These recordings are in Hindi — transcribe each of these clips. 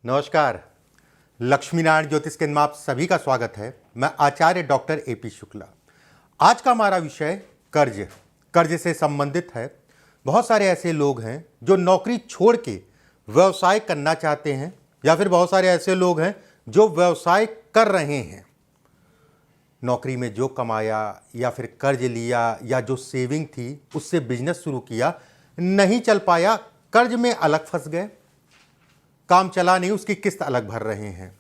नमस्कार। लक्ष्मीनारायण ज्योतिष केंद्र में आप सभी का स्वागत है। मैं आचार्य डॉक्टर एपी शुक्ला। आज का हमारा विषय कर्ज से संबंधित है। बहुत सारे ऐसे लोग हैं जो नौकरी छोड़ के व्यवसाय करना चाहते हैं, या फिर बहुत सारे ऐसे लोग हैं जो व्यवसाय कर रहे हैं। नौकरी में जो कमाया या फिर कर्ज लिया या जो सेविंग थी उससे बिजनेस शुरू किया, नहीं चल पाया, कर्ज में अलग फंस गए, काम चला नहीं, उसकी किस्त अलग भर रहे हैं।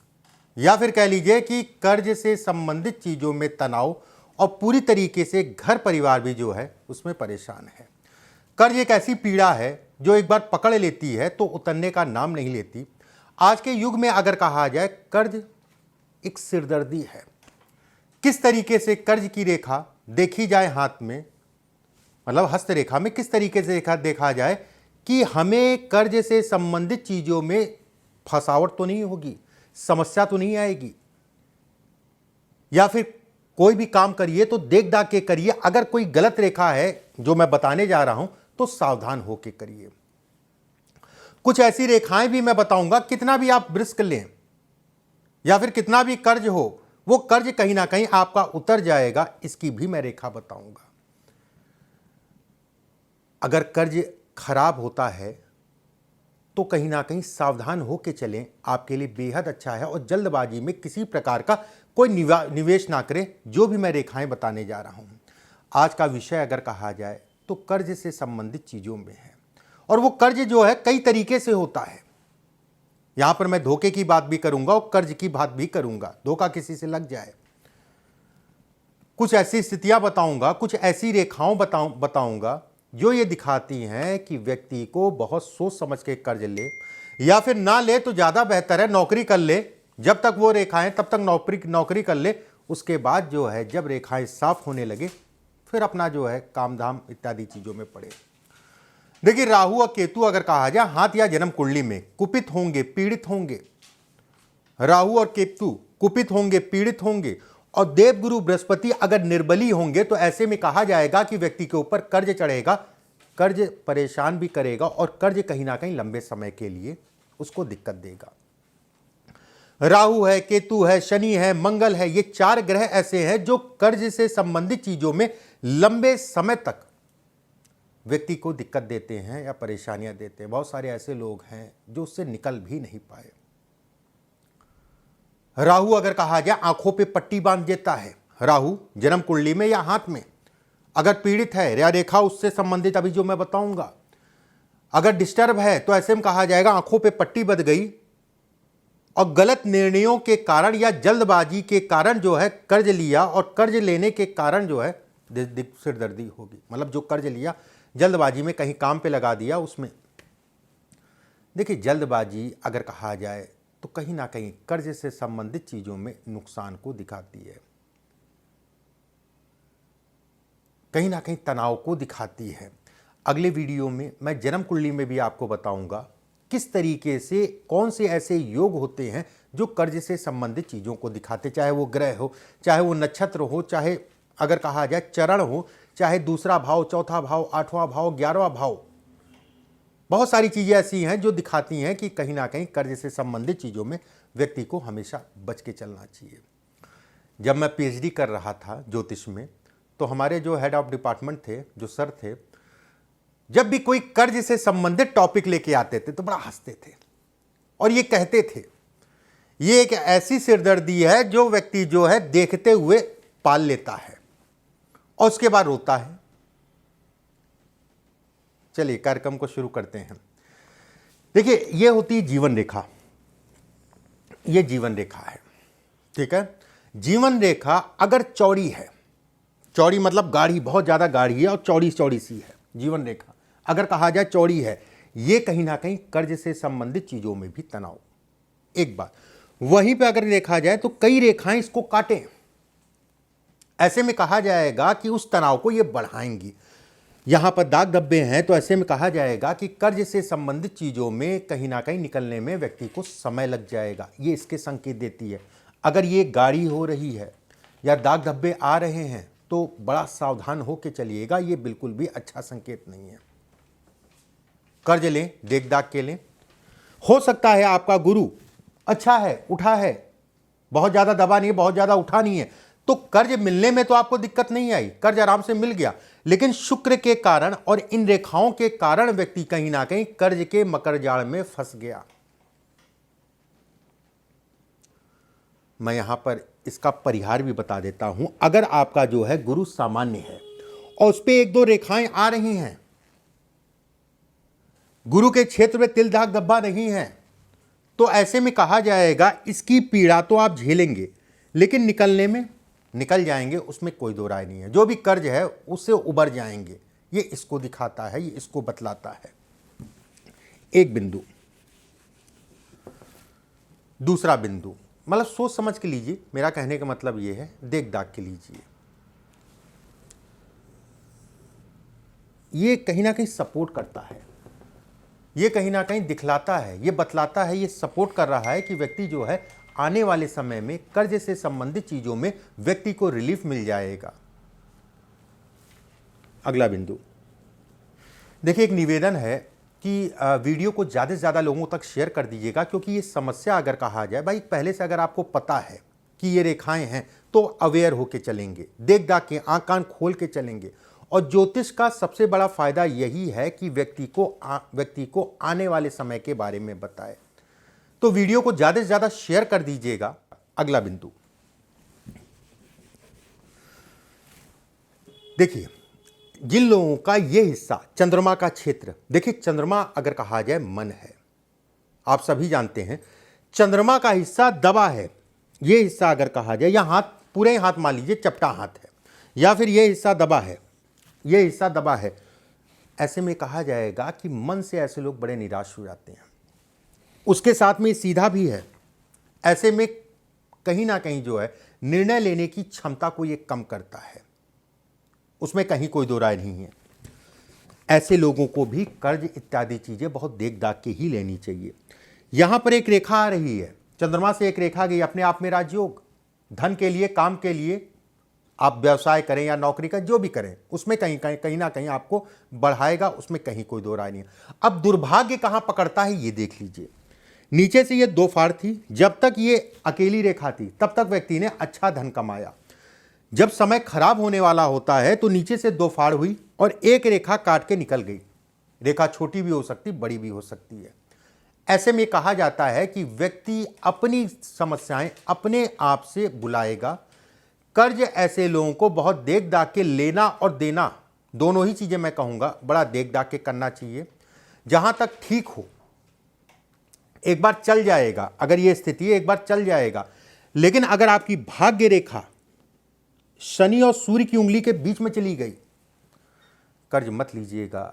या फिर कह लीजिए कि कर्ज से संबंधित चीज़ों में तनाव और पूरी तरीके से घर परिवार भी जो है उसमें परेशान है। कर्ज एक ऐसी पीड़ा है जो एक बार पकड़ लेती है तो उतरने का नाम नहीं लेती। आज के युग में अगर कहा जाए, कर्ज एक सिरदर्दी है। किस तरीके से कर्ज की रेखा देखी जाए हाथ में, मतलब हस्तरेखा में किस तरीके से देखा जाए कि हमें कर्ज से संबंधित चीज़ों में फंसावट तो नहीं होगी, समस्या तो नहीं आएगी। या फिर कोई भी काम करिए तो देख दाख के करिए। अगर कोई गलत रेखा है जो मैं बताने जा रहा हूं तो सावधान होकर करिए। कुछ ऐसी रेखाएं भी मैं बताऊंगा। कितना भी आप रिस्क लें या फिर कितना भी कर्ज हो, वो कर्ज कहीं ना कहीं आपका उतर जाएगा, इसकी भी मैं रेखा बताऊंगा। अगर कर्ज खराब होता है तो कहीं ना कहीं सावधान होकर चलें, आपके लिए बेहद अच्छा है। और जल्दबाजी में किसी प्रकार का कोई निवेश ना करें। जो भी मैं रेखाएं बताने जा रहा हूं, आज का विषय अगर कहा जाए तो कर्ज से संबंधित चीज़ों में है। और वो कर्ज जो है कई तरीके से होता है। यहां पर मैं धोखे की बात भी करूंगा और कर्ज की बात भी करूंगा, धोखा किसी से लग जाए। कुछ ऐसी स्थितियां बताऊंगा, कुछ ऐसी रेखाओं बताऊंगा जो ये दिखाती हैं कि व्यक्ति को बहुत सोच समझ के कर्ज ले, या फिर ना ले तो ज़्यादा बेहतर है, नौकरी कर ले। जब तक वो रेखाएं तब तक नौकरी कर ले। उसके बाद जो है जब रेखाएं साफ होने लगे फिर अपना जो है काम धाम इत्यादि चीज़ों में पड़े। देखिए, राहु और केतु अगर कहा जाए हाथ या जन्म कुंडली में कुपित होंगे, पीड़ित होंगे। राहु और केतु कुपित होंगे, पीड़ित होंगे और देवगुरु बृहस्पति अगर निर्बली होंगे तो ऐसे में कहा जाएगा कि व्यक्ति के ऊपर कर्ज चढ़ेगा, कर्ज परेशान भी करेगा और कर्ज कहीं ना कहीं लंबे समय के लिए उसको दिक्कत देगा। राहु है, केतु है, शनि है, मंगल है, ये चार ग्रह ऐसे हैं जो कर्ज से संबंधित चीजों में लंबे समय तक व्यक्ति को दिक्कत देते हैं या परेशानियां देते हैं। बहुत सारे ऐसे लोग हैं जो उससे निकल भी नहीं पाए। राहु अगर कहा जाए आंखों पे पट्टी बांध देता है। राहु जन्म कुंडली में या हाथ में अगर पीड़ित है या रेखा उससे संबंधित अभी जो मैं बताऊंगा अगर डिस्टर्ब है तो ऐसे में कहा जाएगा आंखों पे पट्टी बंध गई और गलत निर्णयों के कारण या जल्दबाजी के कारण जो है कर्ज लिया और कर्ज लेने के कारण जो है सिरदर्दी होगी। मतलब जो कर्ज लिया जल्दबाजी में कहीं काम पे लगा दिया उसमें। देखिए, जल्दबाजी अगर कहा जाए तो कहीं ना कहीं कर्ज से संबंधित चीजों में नुकसान को दिखाती है, कहीं ना कहीं तनाव को दिखाती है। अगले वीडियो में मैं जन्म कुंडली में भी आपको बताऊंगा किस तरीके से कौन से ऐसे योग होते हैं जो कर्ज से संबंधित चीजों को दिखाते, चाहे वो ग्रह हो, चाहे वो नक्षत्र हो, चाहे अगर कहा जाए चरण हो, चाहे दूसरा भाव, चौथा भाव, आठवां भाव, 11वां भाव। बहुत सारी चीज़ें ऐसी हैं जो दिखाती हैं कि कहीं ना कहीं कर्ज से संबंधित चीज़ों में व्यक्ति को हमेशा बच के चलना चाहिए। जब मैं पीएचडी कर रहा था ज्योतिष में तो हमारे जो हेड ऑफ डिपार्टमेंट थे, जो सर थे, जब भी कोई कर्ज से संबंधित टॉपिक लेके आते थे तो बड़ा हंसते थे और ये कहते थे ये एक ऐसी सिरदर्दी है जो व्यक्ति जो है देखते हुए पाल लेता है और उसके बाद रोता है। चलिए कार्यक्रम को शुरू करते हैं। देखिए, ये होती है जीवन रेखा। ये जीवन रेखा है, ठीक है। जीवन रेखा अगर चौड़ी है, चौड़ी मतलब गाढ़ी, बहुत ज़्यादा गाढ़ी है और चौड़ी चौड़ी सी है, जीवन रेखा अगर कहा जाए चौड़ी है, ये कहीं ना कहीं कर्ज से संबंधित चीज़ों में भी तनाव। एक बात वहीं पे अगर देखा जाए तो कई रेखाएं इसको काटें, ऐसे में कहा जाएगा कि उस तनाव को ये बढ़ाएंगी। यहां पर दाग धब्बे हैं तो ऐसे में कहा जाएगा कि कर्ज से संबंधित चीज़ों में कहीं ना कहीं निकलने में व्यक्ति को समय लग जाएगा। ये इसके संकेत देती है। अगर ये गाढ़ी हो रही है या दाग धब्बे आ रहे हैं तो बड़ा सावधान होकर चलिएगा, ये बिल्कुल भी अच्छा संकेत नहीं है। कर्ज लें, देख दाग के लें। हो सकता है आपका गुरु अच्छा है, उठा है, बहुत ज़्यादा दबा नहीं है, बहुत ज़्यादा उठा नहीं है, तो कर्ज मिलने में तो आपको दिक्कत नहीं आई, कर्ज आराम से मिल गया। लेकिन शुक्र के कारण और इन रेखाओं के कारण व्यक्ति कहीं ना कहीं कर्ज के मकर जाल में फंस गया। मैं यहां पर इसका परिहार भी बता देता हूं। अगर आपका जो है गुरु सामान्य है और उस पर एक दो रेखाएं आ रही हैं, गुरु के क्षेत्र में तिल दाग धब्बा नहीं है, तो ऐसे में कहा जाएगा इसकी पीड़ा तो आप झेलेंगे, लेकिन निकलने में निकल जाएंगे, उसमें कोई दो राय नहीं है। जो भी कर्ज है उससे उबर जाएंगे, ये इसको दिखाता है, ये इसको बतलाता है। एक बिंदु। दूसरा बिंदु, मतलब सोच समझ के लीजिए, मेरा कहने का मतलब ये है, देख दाग के लीजिए। ये कहीं ना कहीं सपोर्ट करता है, ये कहीं ना कहीं दिखलाता है, ये बतलाता है, ये सपोर्ट कर रहा है कि व्यक्ति जो है आने वाले समय में कर्ज से संबंधित चीजों में व्यक्ति को रिलीफ मिल जाएगा। अगला बिंदु देखिए, एक निवेदन है कि वीडियो को ज़्यादा से ज़्यादा लोगों तक शेयर कर दीजिएगा, क्योंकि ये समस्या अगर कहा जाए भाई, पहले से अगर आपको पता है कि ये रेखाएं हैं तो अवेयर होके चलेंगे, देख दाख के आँख कान खोल के चलेंगे। और ज्योतिष का सबसे बड़ा फायदा यही है कि व्यक्ति को आने वाले समय के बारे में बताए। तो वीडियो को ज़्यादा से ज़्यादा शेयर कर दीजिएगा। अगला बिंदु देखिए, जिन लोगों का ये हिस्सा चंद्रमा का क्षेत्र, देखिए चंद्रमा अगर कहा जाए मन है, आप सभी जानते हैं चंद्रमा का हिस्सा दबा है। ये हिस्सा अगर कहा जाए, या हाथ पूरे हाथ मान लीजिए चपटा हाथ है, या फिर ये हिस्सा दबा है, ये हिस्सा दबा है, ऐसे में कहा जाएगा कि मन से ऐसे लोग बड़े निराश हो जाते हैं। उसके साथ में सीधा भी है, ऐसे में कहीं ना कहीं जो है निर्णय लेने की क्षमता को ये कम करता है, उसमें कहीं कोई दो राय नहीं है। ऐसे लोगों को भी कर्ज इत्यादि चीजें बहुत देख दाख के ही लेनी चाहिए। यहां पर एक रेखा आ रही है, चंद्रमा से एक रेखा गई, अपने आप में राजयोग, धन के लिए, काम के लिए, आप व्यवसाय करें या नौकरी का जो भी करें, उसमें कहीं ना कहीं आपको बढ़ाएगा, उसमें कहीं कोई दो राय नहीं है। अब दुर्भाग्य कहां पकड़ता है ये देख लीजिए। नीचे से ये दो फाड़ थी, जब तक ये अकेली रेखा थी तब तक व्यक्ति ने अच्छा धन कमाया। जब समय खराब होने वाला होता है तो नीचे से दो फाड़ हुई और एक रेखा काट के निकल गई। रेखा छोटी भी हो सकती, बड़ी भी हो सकती है। ऐसे में कहा जाता है कि व्यक्ति अपनी समस्याएं अपने आप से बुलाएगा। कर्ज ऐसे लोगों को बहुत देख दाख के लेना और देना, दोनों ही चीजें मैं कहूंगा बड़ा देख दाख के करना चाहिए। जहां तक ठीक हो, एक बार चल जाएगा, अगर ये स्थिति है एक बार चल जाएगा। लेकिन अगर आपकी भाग्य रेखा शनि और सूर्य की उंगली के बीच में चली गई, कर्ज मत लीजिएगा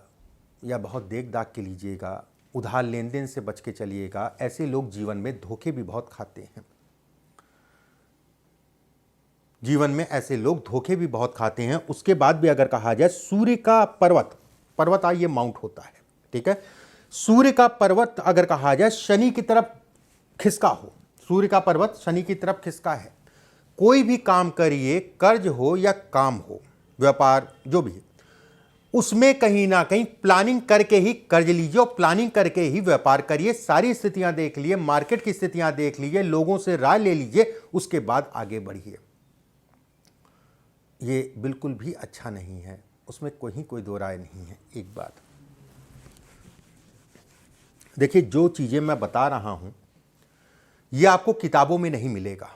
या बहुत देख दाख के लीजिएगा, उधार लेन देन से बच के चलिएगा। ऐसे लोग जीवन में धोखे भी बहुत खाते हैं, जीवन में ऐसे लोग धोखे भी बहुत खाते हैं। उसके बाद भी अगर कहा जाए, सूर्य का पर्वत ये माउंट होता है, ठीक है, सूर्य का पर्वत अगर कहा जाए शनि की तरफ खिसका हो, सूर्य का पर्वत शनि की तरफ खिसका है। कोई भी काम करिए, कर्ज हो या काम हो, व्यापार जो भी, उसमें कहीं ना कहीं प्लानिंग करके ही कर्ज लीजिए और प्लानिंग करके ही व्यापार करिए। सारी स्थितियां देख लीजिए, मार्केट की स्थितियां देख लीजिए, लोगों से राय ले लीजिए, उसके बाद आगे बढ़िए। ये बिल्कुल भी अच्छा नहीं है, उसमें कोई दो राय नहीं है। एक बात देखिए, जो चीजें मैं बता रहा हूं ये आपको किताबों में नहीं मिलेगा।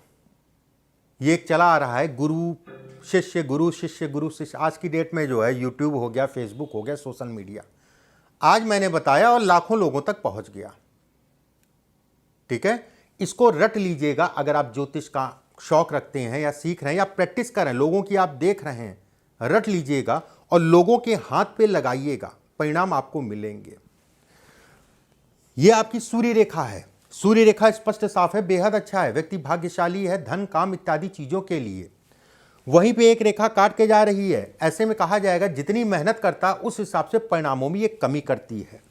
ये एक चला आ रहा है गुरु शिष्य गुरु शिष्य गुरु शिष्य। आज की डेट में जो है यूट्यूब हो गया, फेसबुक हो गया, सोशल मीडिया, आज मैंने बताया और लाखों लोगों तक पहुंच गया, ठीक है। इसको रट लीजिएगा। अगर आप ज्योतिष का शौक रखते हैं या सीख रहे हैं या प्रैक्टिस कर रहे हैं, लोगों की आप देख रहे हैं, रट लीजिएगा और लोगों के हाथ पे लगाइएगा, परिणाम आपको मिलेंगे। यह आपकी सूर्य रेखा है, सूर्य रेखा स्पष्ट साफ है, बेहद अच्छा है, व्यक्ति भाग्यशाली है धन काम इत्यादि चीजों के लिए। वहीं पे एक रेखा काट के जा रही है, ऐसे में कहा जाएगा जितनी मेहनत करता उस हिसाब से परिणामों में ये कमी करती है।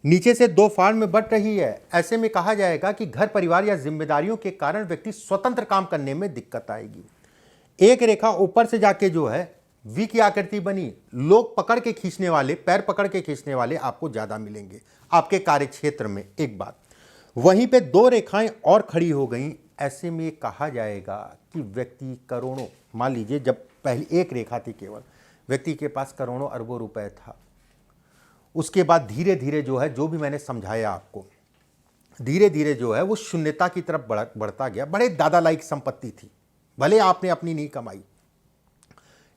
नीचे से दो फाड़ में बढ़ रही है, ऐसे में कहा जाएगा कि घर परिवार या जिम्मेदारियों के कारण व्यक्ति स्वतंत्र काम करने में दिक्कत आएगी। एक रेखा ऊपर से जाके जो है वी की आकृति बनी, लोग पकड़ के खींचने वाले, पैर पकड़ के खींचने वाले आपको ज्यादा मिलेंगे आपके कार्य क्षेत्र में। एक बात, वहीं पे दो रेखाएं और खड़ी हो गई, ऐसे में कहा जाएगा कि व्यक्ति करोड़ों, मान लीजिए जब पहली एक रेखा थी केवल, व्यक्ति के पास करोड़ों अरबों रुपए था। उसके बाद धीरे धीरे जो है, जो भी मैंने समझाया आपको, धीरे धीरे जो है वो शून्यता की तरफ बढ़ता गया। बड़े दादा लाइक संपत्ति थी, भले आपने अपनी नहीं कमाई।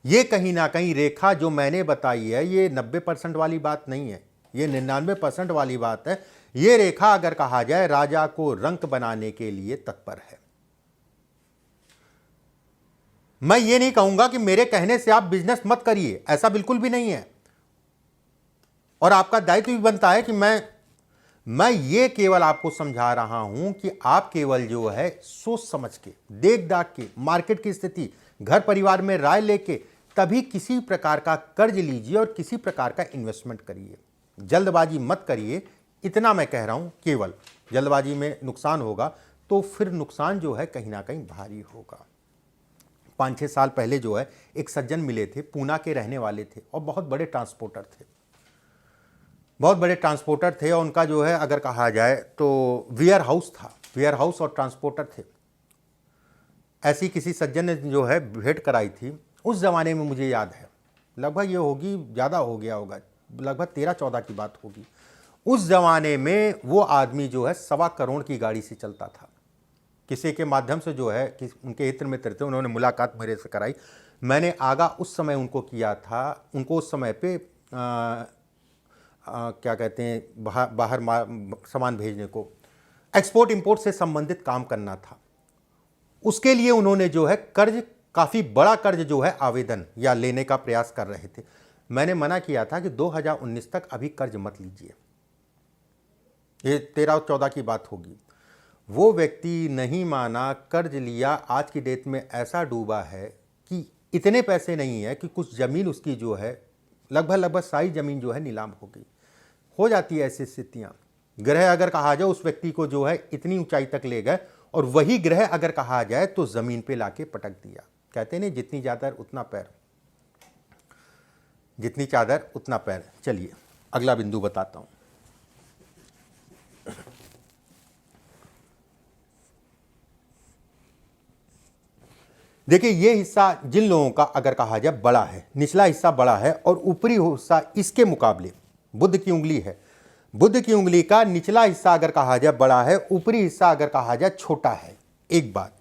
ये कहीं ना कहीं रेखा जो मैंने बताई है, ये 90% वाली बात नहीं है, ये 99% वाली बात है। ये रेखा अगर कहा जाए राजा को रंक बनाने के लिए तत्पर है। मैं ये नहीं कहूंगा कि मेरे कहने से आप बिजनेस मत करिए, ऐसा बिल्कुल भी नहीं है। और आपका दायित्व भी बनता है कि मैं ये केवल आपको समझा रहा हूं कि आप केवल जो है सोच समझ के, देख दाख के, मार्केट की स्थिति, घर परिवार में राय लेके तभी किसी प्रकार का कर्ज लीजिए और किसी प्रकार का इन्वेस्टमेंट करिए। जल्दबाजी मत करिए, इतना मैं कह रहा हूं। केवल जल्दबाजी में नुकसान होगा तो फिर नुकसान जो है कहीं ना कहीं भारी होगा। 5-6 साल पहले जो है एक सज्जन मिले थे, पूना के रहने वाले थे और बहुत बड़े ट्रांसपोर्टर थे, और उनका जो है अगर कहा जाए तो वेयर हाउस था, वेयर हाउस और ट्रांसपोर्टर थे। ऐसी किसी सज्जन ने जो है भेंट कराई थी। उस ज़माने में मुझे याद है, लगभग ये होगी, ज़्यादा हो गया होगा, लगभग 13-14 की बात होगी। उस ज़माने में वो आदमी जो है 1.25 करोड़ की गाड़ी से चलता था। किसी के माध्यम से जो है कि उनके हित मित्र थे, उन्होंने मुलाकात मेरे से कराई। मैंने आगा उस समय उनको किया था, उनको उस समय पे क्या कहते हैं, बाहर सामान भेजने को, एक्सपोर्ट इंपोर्ट से संबंधित काम करना था। उसके लिए उन्होंने जो है कर्ज, काफ़ी बड़ा कर्ज जो है आवेदन या लेने का प्रयास कर रहे थे। मैंने मना किया था कि 2019 तक अभी कर्ज मत लीजिए, ये 13-14 की बात होगी। वो व्यक्ति नहीं माना, कर्ज लिया। आज की डेट में ऐसा डूबा है कि इतने पैसे नहीं है कि कुछ ज़मीन उसकी जो है लगभग सारी ज़मीन जो है नीलाम हो गई। हो जाती है ऐसी स्थितियाँ। ग्रह अगर कहा जाए उस व्यक्ति को जो है इतनी ऊंचाई तक ले गए, और वही ग्रह अगर कहा जाए तो ज़मीन पे लाके पटक दिया। कहते नहीं, जितनी चादर उतना पैर, जितनी चादर उतना पैर। चलिए अगला बिंदु बताता हूं। देखिए, ये हिस्सा जिन लोगों का अगर कहा जाए बड़ा है, निचला हिस्सा बड़ा है और ऊपरी हिस्सा इसके मुकाबले बुध की उंगली है। बुध की उंगली का निचला हिस्सा अगर कहा जाए बड़ा है, ऊपरी हिस्सा अगर कहा जाए छोटा है। एक बात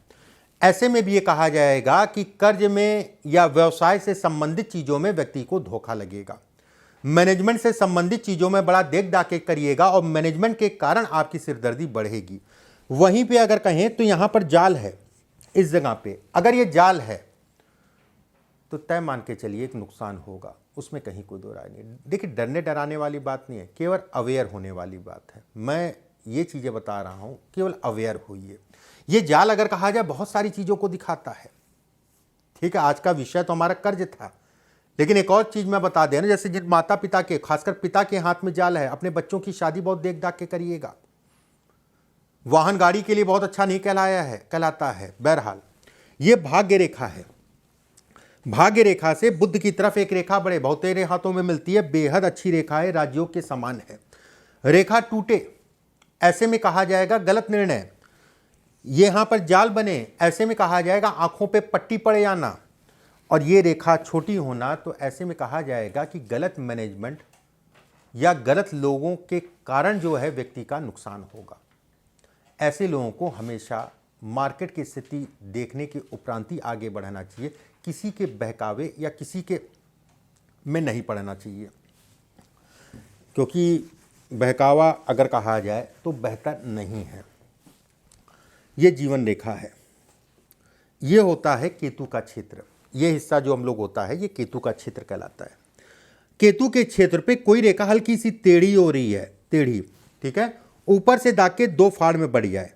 ऐसे में भी ये कहा जाएगा कि कर्ज में या व्यवसाय से संबंधित चीजों में व्यक्ति को धोखा लगेगा। मैनेजमेंट से संबंधित चीजों में बड़ा देख दाख के करिएगा और मैनेजमेंट के कारण आपकी सिरदर्दी बढ़ेगी। वहीं पे अगर कहें तो यहां पर जाल है, इस जगह पे अगर ये जाल है तो तय मान के चलिए एक नुकसान होगा, उसमें कहीं कोई दो राय नहीं। देखिए, डरने डराने वाली बात नहीं है, केवल अवेयर होने वाली बात है। मैं ये चीज़ें बता रहा हूँ, केवल अवेयर होइए। ये जाल अगर कहा जाए बहुत सारी चीज़ों को दिखाता है। ठीक है, आज का विषय तो हमारा कर्ज था, लेकिन एक और चीज़ मैं बता दें ना, जैसे जिन माता पिता के, खासकर पिता के हाथ में जाल है, अपने बच्चों की शादी बहुत देख दाख के करिएगा। वाहन गाड़ी के लिए बहुत अच्छा नहीं कहलाता है। बहरहाल ये भाग्य रेखा है। भाग्य रेखा से बुध की तरफ एक रेखा बढ़े, बहुत तेरे हाथों में मिलती है, बेहद अच्छी रेखा है, राजयोग के समान है। रेखा टूटे, ऐसे में कहा जाएगा गलत निर्णय। यहां पर जाल बने, ऐसे में कहा जाएगा आंखों पे पट्टी पड़े जाना। और ये रेखा छोटी होना, तो ऐसे में कहा जाएगा कि गलत मैनेजमेंट या गलत लोगों के कारण जो है व्यक्ति का नुकसान होगा। ऐसे लोगों को हमेशा मार्केट की स्थिति देखने के उपरांत ही आगे बढ़ना चाहिए, किसी के बहकावे या किसी के में नहीं पड़ना चाहिए, क्योंकि बहकावा अगर कहा जाए तो बेहतर नहीं है। ये जीवन रेखा है। ये होता है केतु का क्षेत्र। ये हिस्सा जो हम लोग होता है ये केतु का क्षेत्र कहलाता है। केतु के क्षेत्र पे कोई रेखा हल्की सी टेढ़ी हो रही है, टेढ़ी, ठीक है, ऊपर से दाग के दो फाड़ में बढ़ जाए।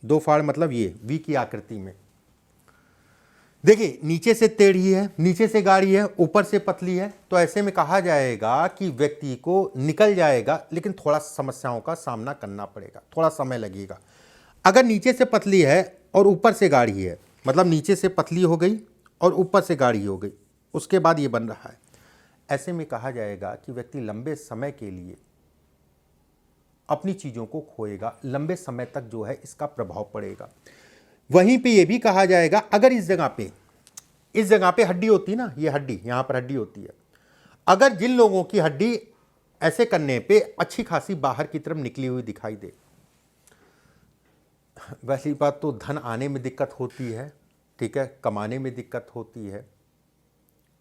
दो फाड़ मतलब ये वी की आकृति में। देखिए, नीचे से टेढ़ी है, नीचे से गाढ़ी है, ऊपर से पतली है, तो ऐसे में कहा जाएगा कि व्यक्ति को निकल जाएगा, लेकिन थोड़ा समस्याओं का सामना करना पड़ेगा, थोड़ा समय लगेगा। अगर नीचे से पतली है और ऊपर से गाढ़ी है, मतलब नीचे से पतली हो गई और ऊपर से गाढ़ी हो गई, उसके बाद ये बन रहा है, ऐसे में कहा जाएगा कि व्यक्ति लंबे समय के लिए अपनी चीज़ों को खोएगा, लंबे समय तक जो है इसका प्रभाव पड़ेगा। वहीं पे ये भी कहा जाएगा, अगर इस जगह पे हड्डी होती है ना, ये हड्डी यहाँ पर हड्डी होती है, अगर जिन लोगों की हड्डी ऐसे करने पे अच्छी खासी बाहर की तरफ निकली हुई दिखाई दे, वैसी बात तो धन आने में दिक्कत होती है, ठीक है, कमाने में दिक्कत होती है,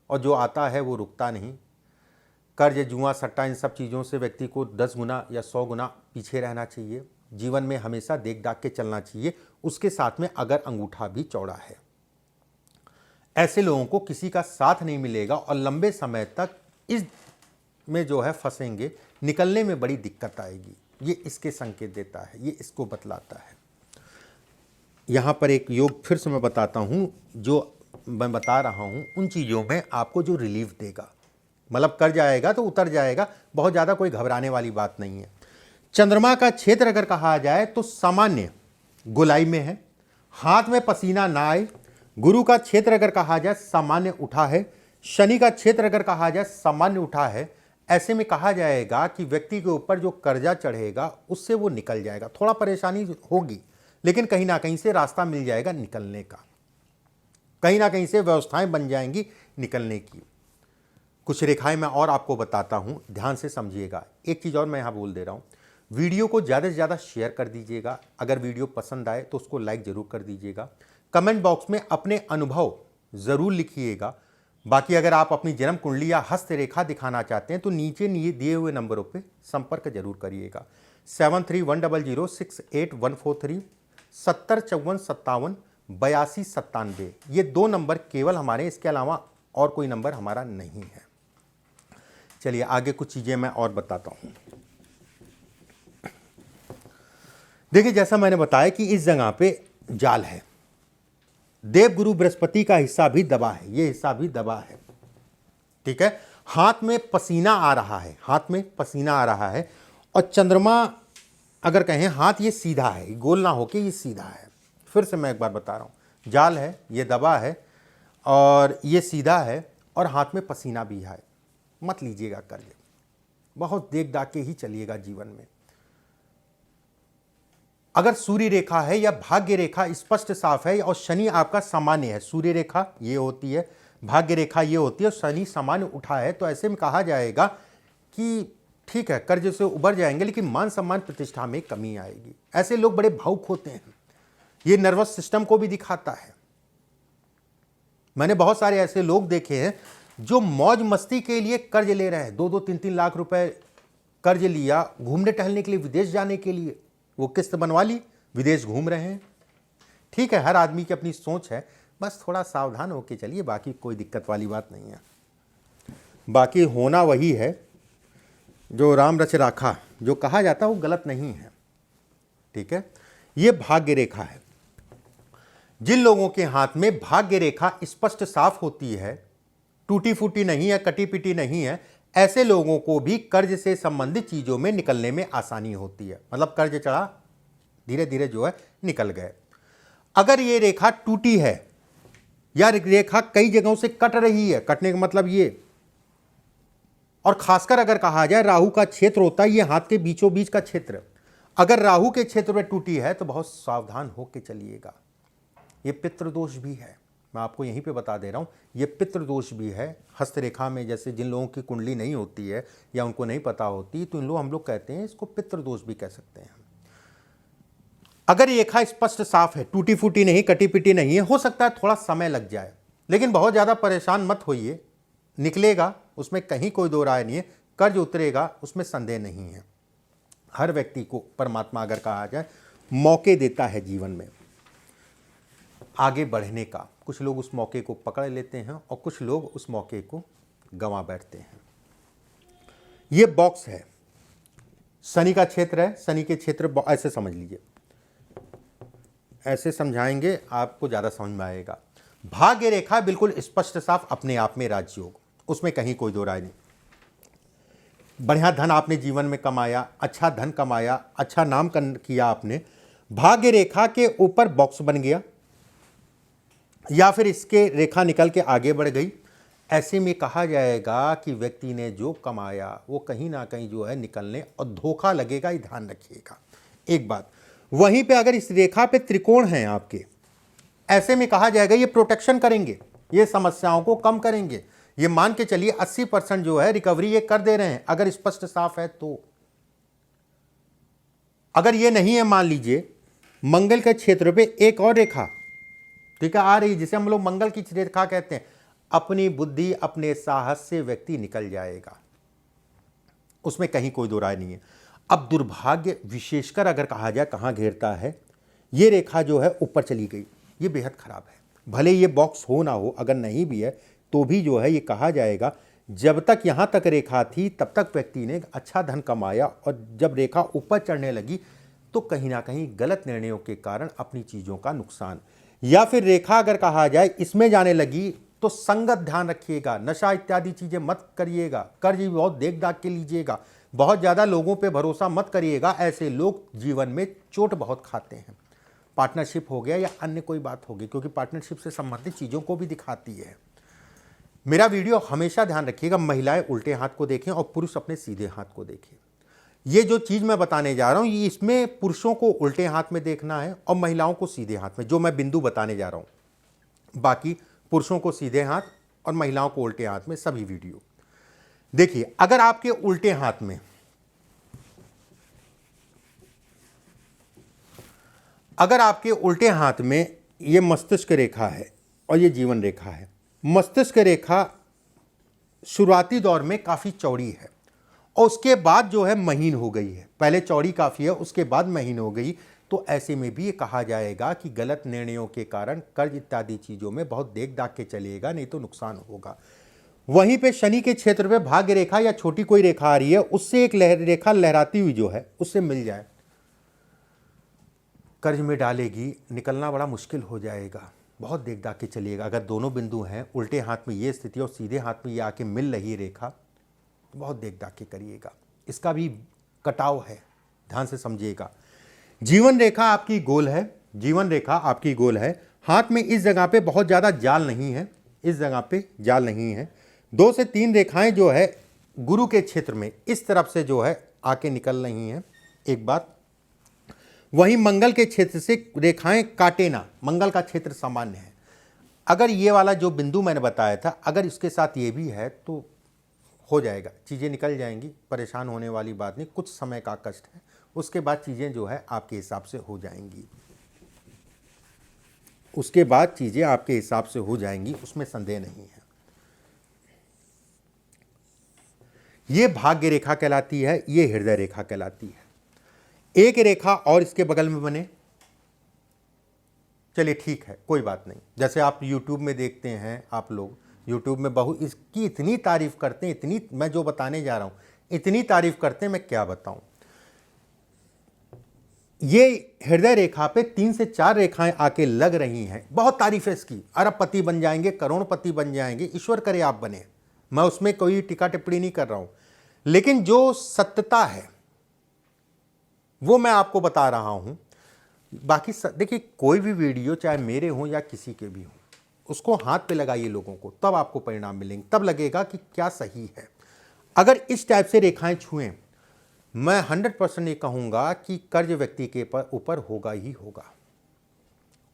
और जो आता है वो रुकता नहीं। कर्ज, जुआ, सट्टा, इन सब चीज़ों से व्यक्ति को 10 गुना या 100 गुना पीछे रहना चाहिए। जीवन में हमेशा देख दाख के चलना चाहिए, उसके साथ में अगर अंगूठा भी चौड़ा है। ऐसे लोगों को किसी का साथ नहीं मिलेगा और लंबे समय तक इस में जो है फंसेंगे, निकलने में बड़ी दिक्कत आएगी। ये इसके संकेत देता है, ये इसको बतलाता है। यहाँ पर एक योग फिर से मैं बताता हूँ, जो मैं बता रहा हूँ उन चीज़ों में आपको जो रिलीफ देगा, मतलब कर जाएगा तो उतर जाएगा, बहुत ज़्यादा कोई घबराने वाली बात नहीं है। चंद्रमा का क्षेत्र अगर कहा जाए तो सामान्य गोलाई में है, हाथ में पसीना ना आए। गुरु का क्षेत्र अगर कहा जाए सामान्य उठा है। शनि का क्षेत्र अगर कहा जाए सामान्य उठा है। ऐसे में कहा जाएगा कि व्यक्ति के ऊपर जो कर्जा चढ़ेगा उससे वो निकल जाएगा। थोड़ा परेशानी होगी, लेकिन कहीं ना कहीं से रास्ता मिल जाएगा निकलने का, कहीं ना कहीं से व्यवस्थाएं बन जाएंगी निकलने की। कुछ रेखाएं मैं और आपको बताता हूं, ध्यान से समझिएगा। एक चीज़ और मैं यहाँ बोल दे रहा हूँ, वीडियो को ज़्यादा से ज़्यादा शेयर कर दीजिएगा। अगर वीडियो पसंद आए तो उसको लाइक ज़रूर कर दीजिएगा। कमेंट बॉक्स में अपने अनुभव ज़रूर लिखिएगा। बाकी अगर आप अपनी जन्म कुंडली या हस्त रेखा दिखाना चाहते हैं तो नीचे दिए हुए नंबरों पे संपर्क जरूर करिएगा। 7310068143, 705457 ये 2 नंबर केवल हमारे, इसके अलावा और कोई नंबर हमारा नहीं है। चलिए आगे कुछ चीज़ें मैं और बताता हूँ। देखिए, जैसा मैंने बताया कि इस जगह पे जाल है, देवगुरु बृहस्पति का हिस्सा भी दबा है, ये हिस्सा भी दबा है, ठीक है। हाथ में पसीना आ रहा है, हाथ में पसीना आ रहा है, और चंद्रमा अगर कहें हाथ ये सीधा है, गोल ना होके ये सीधा है। फिर से मैं एक बार बता रहा हूँ, जाल है, ये दबा है और ये सीधा है और हाथ में पसीना भी है। मत लीजिएगा कर्ज, बहुत देख दाख के ही चलिएगा जीवन में। अगर सूर्य रेखा है या भाग्य रेखा स्पष्ट साफ है और शनि आपका सामान्य है, सूर्य रेखा ये होती है, भाग्य रेखा ये होती है और शनि सामान्य उठा है, तो ऐसे में कहा जाएगा कि ठीक है कर्ज से उबर जाएंगे, लेकिन मान सम्मान प्रतिष्ठा में कमी आएगी। ऐसे लोग बड़े भावुक होते हैं, ये नर्वस सिस्टम को भी दिखाता है। मैंने बहुत सारे ऐसे लोग देखे हैं जो मौज मस्ती के लिए कर्ज ले रहे हैं, 2-2, 3-3 लाख रुपए कर्ज लिया घूमने टहलने के लिए, विदेश जाने के लिए, वो किस्त बनवा ली, विदेश घूम रहे हैं। ठीक है, हर आदमी की अपनी सोच है, बस थोड़ा सावधान होके चलिए, बाकी कोई दिक्कत वाली बात नहीं है। बाकी होना वही है जो राम रच राखा, जो कहा जाता है वो गलत नहीं है, ठीक है। ये भाग्य रेखा है। जिन लोगों के हाथ में भाग्य रेखा स्पष्ट साफ होती है, टूटी फूटी नहीं है, कटी पिटी नहीं है, ऐसे लोगों को भी कर्ज से संबंधित चीजों में निकलने में आसानी होती है। मतलब कर्ज चढ़ा, धीरे धीरे जो है निकल गए। अगर ये रेखा टूटी है या रेखा कई जगहों से कट रही है, कटने का मतलब ये, और खासकर अगर कहा जाए राहु का क्षेत्र होता है ये हाथ के बीचों बीच का क्षेत्र, अगर राहु के क्षेत्र में टूटी है तो बहुत सावधान होकर चलिएगा। ये पितृदोष भी है, मैं आपको यहीं पे बता दे रहा हूँ, ये पितृदोष भी है। हस्तरेखा में जैसे जिन लोगों की कुंडली नहीं होती है या उनको नहीं पता होती, तो इन लोग हम लोग कहते हैं इसको पितृदोष भी कह सकते हैं। अगर ये रेखा स्पष्ट साफ है, टूटी फूटी नहीं, कटी पिटी नहीं है, हो सकता है थोड़ा समय लग जाए, लेकिन बहुत ज़्यादा परेशान मत होइए, निकलेगा, उसमें कहीं कोई दो राय नहीं है। कर्ज उतरेगा, उसमें संदेह नहीं है। हर व्यक्ति को परमात्मा अगर कहा जाए मौके देता है जीवन में आगे बढ़ने का। कुछ लोग उस मौके को पकड़ लेते हैं और कुछ लोग उस मौके को गंवा बैठते हैं। ये बॉक्स है, शनि का क्षेत्र है, शनि के क्षेत्र ऐसे समझ लीजिए, ऐसे समझाएंगे आपको ज़्यादा समझ में आएगा। भाग्य रेखा बिल्कुल स्पष्ट साफ, अपने आप में राजयोग, उसमें कहीं कोई दो राय नहीं। बढ़िया धन आपने जीवन में कमाया, अच्छा धन कमाया, अच्छा नाम किया आपने, भाग्य रेखा के ऊपर बॉक्स बन गया या फिर इसके रेखा निकल के आगे बढ़ गई, ऐसे में कहा जाएगा कि व्यक्ति ने जो कमाया वो कहीं ना कहीं जो है निकलने और धोखा लगेगा, ही ध्यान रखिएगा। एक बात, वहीं पे अगर इस रेखा पे त्रिकोण हैं आपके, ऐसे में कहा जाएगा ये प्रोटेक्शन करेंगे, ये समस्याओं को कम करेंगे। ये मान के चलिए 80% जो है रिकवरी ये कर दे रहे हैं, अगर स्पष्ट साफ है तो। अगर ये नहीं है, मान लीजिए मंगल के क्षेत्र पे एक और रेखा, ठीक है, आ रही, जिसे हम लोग मंगल की रेखा कहते हैं, अपनी बुद्धि अपने साहस से व्यक्ति निकल जाएगा, उसमें कहीं कोई दो राय नहीं है। अब दुर्भाग्य विशेषकर अगर कहा जाए कहां घेरता है, ये रेखा जो है ऊपर चली गई, ये बेहद खराब है। भले ये बॉक्स हो ना हो, अगर नहीं भी है तो भी जो है ये कहा जाएगा जब तक यहां तक रेखा थी तब तक व्यक्ति ने अच्छा धन कमाया, और जब रेखा ऊपर चढ़ने लगी तो कहीं ना कहीं गलत निर्णयों के कारण अपनी चीजों का नुकसान। या फिर रेखा अगर कहा जाए इसमें जाने लगी तो संगत ध्यान रखिएगा, नशा इत्यादि चीजें मत करिएगा, कर्ज भी बहुत देख दाख के लीजिएगा, बहुत ज्यादा लोगों पे भरोसा मत करिएगा, ऐसे लोग जीवन में चोट बहुत खाते हैं। पार्टनरशिप हो गया या अन्य कोई बात होगी, क्योंकि पार्टनरशिप से संबंधित चीजों को भी दिखाती है। मेरा वीडियो हमेशा ध्यान रखिएगा, महिलाएं उल्टे हाथ को देखें और पुरुष अपने सीधे हाथ को देखें। ये जो चीज मैं बताने जा रहा हूं, ये इसमें पुरुषों को उल्टे हाथ में देखना है और महिलाओं को सीधे हाथ में, जो मैं बिंदु बताने जा रहा हूं। बाकी पुरुषों को सीधे हाथ और महिलाओं को उल्टे हाथ में सभी वीडियो देखिए। अगर आपके उल्टे हाथ में, अगर आपके उल्टे हाथ में ये मस्तिष्क रेखा है और ये जीवन रेखा है, मस्तिष्क रेखा शुरुआती दौर में काफी चौड़ी है और उसके बाद जो है महीन हो गई है। पहले चौड़ी काफी है, उसके बाद महीन हो गई, तो ऐसे में भी ये कहा जाएगा कि गलत निर्णयों के कारण कर्ज इत्यादि चीजों में बहुत देख दाख के चलिएगा, नहीं तो नुकसान होगा। वहीं पे शनि के क्षेत्र पे भाग्य रेखा या छोटी कोई रेखा आ रही है, उससे एक रेखा लहराती हुई जो है उससे मिल जाए, कर्ज में डालेगी, निकलना बड़ा मुश्किल हो जाएगा, बहुत देख दाख के चलिएगा। अगर दोनों बिंदु हैं, उल्टे हाथ में ये स्थिति और सीधे हाथ में ये आके मिल रही रेखा, तो बहुत देख दाख के करिएगा, इसका भी कटाव है, ध्यान से समझिएगा। जीवन रेखा आपकी गोल है, जीवन रेखा आपकी गोल है, हाथ में इस जगह पे बहुत ज्यादा जाल नहीं है, इस जगह पे जाल नहीं है। 2 से 3 रेखाएं जो है गुरु के क्षेत्र में इस तरफ से जो है आके निकल रही हैं, एक बात। वहीं मंगल के क्षेत्र से रेखाएं काटे ना, मंगल का क्षेत्र सामान्य है। अगर ये वाला जो बिंदु मैंने बताया था, अगर इसके साथ ये भी है तो हो जाएगा, चीज़ें निकल जाएंगी, परेशान होने वाली बात नहीं, कुछ समय का कष्ट है, उसके बाद चीज़ें जो है आपके हिसाब से हो जाएंगी, उसके बाद चीज़ें आपके हिसाब से हो जाएंगी, उसमें संदेह नहीं है। ये भाग्य रेखा कहलाती है, ये हृदय रेखा कहलाती है। एक रेखा और इसके बगल में बने, चलिए ठीक है, कोई बात नहीं। जैसे आप YouTube में देखते हैं, आप लोग YouTube में इसकी इतनी तारीफ करते हैं, इतनी, मैं जो बताने जा रहा हूं इतनी तारीफ करते हैं, मैं क्या बताऊं। ये हृदय रेखा पे 3 से 4 रेखाएं आके लग रही हैं, बहुत तारीफ है इसकी, अरबपति बन जाएंगे, करोड़पति बन जाएंगे, ईश्वर करे आप बने, मैं उसमें कोई टीका टिप्पणी नहीं कर रहा हूं, लेकिन जो सत्यता है वो मैं आपको बता रहा हूं। बाकी देखिए, कोई भी वीडियो चाहे मेरे हों या किसी के भी हों, उसको हाथ पे लगाइए लोगों को, तब आपको परिणाम मिलेंगे, तब लगेगा कि क्या सही है। अगर इस टाइप से रेखाएं छुएं, मैं 100% ये कहूंगा कि कर्ज व्यक्ति के ऊपर होगा ही होगा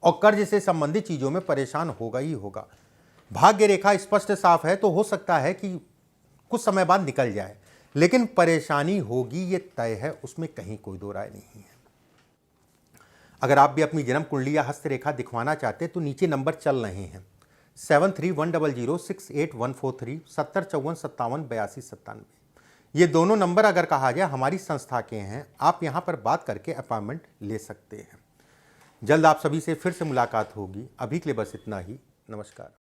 और कर्ज से संबंधित चीजों में परेशान होगा ही होगा। भाग्य रेखा स्पष्ट साफ है तो हो सकता है कि कुछ समय बाद निकल जाए, लेकिन परेशानी होगी ये तय है, उसमें कहीं कोई दो राय नहीं है। अगर आप भी अपनी जन्म कुंडली या हस्तरेखा दिखवाना चाहते हैं तो नीचे नंबर चल रहे हैं 7310068143 7054578297। ये दोनों नंबर अगर कहा जाए हमारी संस्था के हैं, आप यहाँ पर बात करके अपॉइंटमेंट ले सकते हैं। जल्द आप सभी से फिर से मुलाकात होगी, अभी के लिए बस इतना ही, नमस्कार।